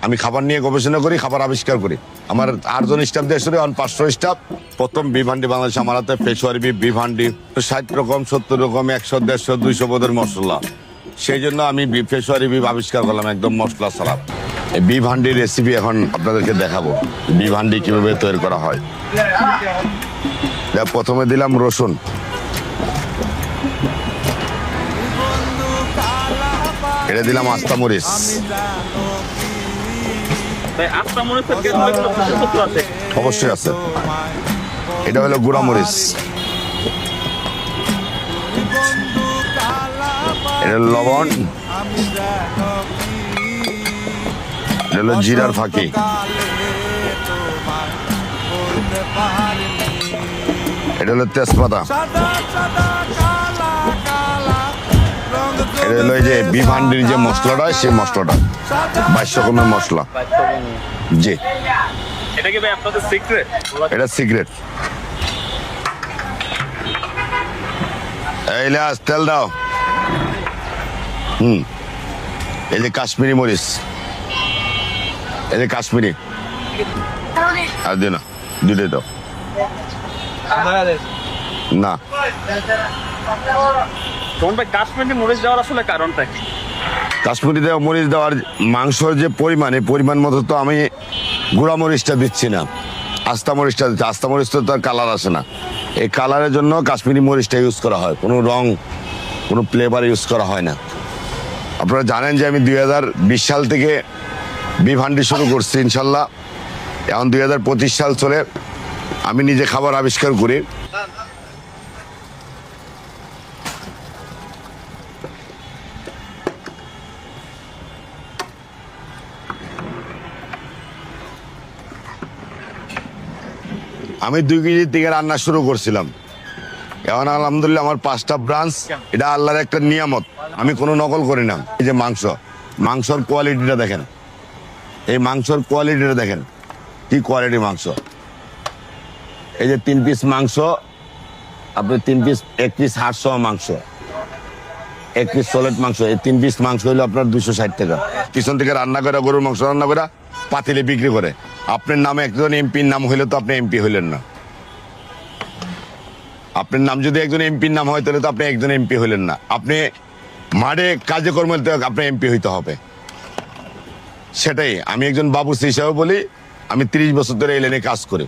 আমি খাবার নিয়ে গবেষণা করি, খাবার আবিষ্কার করি। আমার 8 জন স্টাফ দেশে 500 স্টাফ। প্রথম বিফ হান্ডি বাংলাদেশ আমার হাতে, পেশোয়ারি বিফ হান্ডি 60 রকম 70 রকম 100 150 200 পদের মশলা। সেই জন্য আমি পেশোয়ারি বিফ আবিষ্কার করলাম, একদম মশলা ছাড়া। এই বিফ হান্ডির রেসিপি এখন আপনাদেরকে দেখাবো, বিফ হান্ডি কিভাবে তৈরি করা হয়। প্রথমে দিলাম রসুন, এটা দিলাম আস্তা মরিচ, অবশ্যই আছে। এটা হলো গুঁড়া মরিচ, এটা লবণ, এটা হলো জিরার ফাঁকি, এটা হলো তেজপাতা, এটা হলো এই যে বিফ হান্ডির যে মশলাটা, সেই মশলাটা 22 রকমের মশলা। জি, এটা কি ভাই আপনাদের সিক্রেট? এটা সিক্রেট। এই লাস তেল দাও। এই যে কাশ্মীরি মরিচ, এই যে কাশ্মীরি, আর দিও না, দুটোই দাও না। কোন ভাই কাশ্মীরি মরিচ দেওয়ার আসলে কারণটা কি? কাশ্মীরি মরিচ দেওয়ার মাংসর যে পরিমাণ, এই পরিমাণ মতো তো আমি গুঁড়া মরিচটা দিচ্ছি না, আস্তা মরিচটা দিচ্ছি। আস্তা মরিচ তো তার কালার আসে না, এই কালারের জন্য কাশ্মীরি মরিচটা ইউজ করা হয়, কোনো রং কোনো ফ্লেভার ইউজ করা হয় না। আপনারা জানেন যে আমি 2020 সাল থেকে বিফ হান্ডি শুরু করছি, ইনশাল্লাহ এখন 2025 সাল চলে। আমি নিজে খাবার আবিষ্কার করি। আমি 2 কেজি থেকে রান্না শুরু করছিলাম, এখন আলহামদুলিল্লাহ আমার 5টা ব্রাঞ্চ। এটা আল্লাহর একটা নিয়ামত, আমি কোনো নকল করি না। এই যে মাংসর কোয়ালিটিটা দেখেন, এই মাংসর কোয়ালিটিটা দেখেন, কি কোয়ালিটি মাংস। এই যে 3 পিস মাংস, আপনি 3 পিস, 1 পিস হাড় সহ মাংস, 1 পিস সলিড মাংস, এই 3 পিস মাংস হইলো আপনার 260 টাকা। পিছন থেকে রান্না করে, গরুর মাংস রান্না করে পাতিলে বিক্রি করে। আপনার নামে একজন এমপির নাম হইলে তো আপনি এমপি হইলেন না। আপনার নাম যদি একজন এমপির নাম হয় তাহলে তো আপনি একজন এমপি হইলেন না। আপনি মাঠে কাজে কর্মে আপনার এমপি হইতে হবে। সেটাই আমি একজন বাবুসি হিসাবে বলি, আমি 30 বছর ধরে এই লাইনে কাজ করি।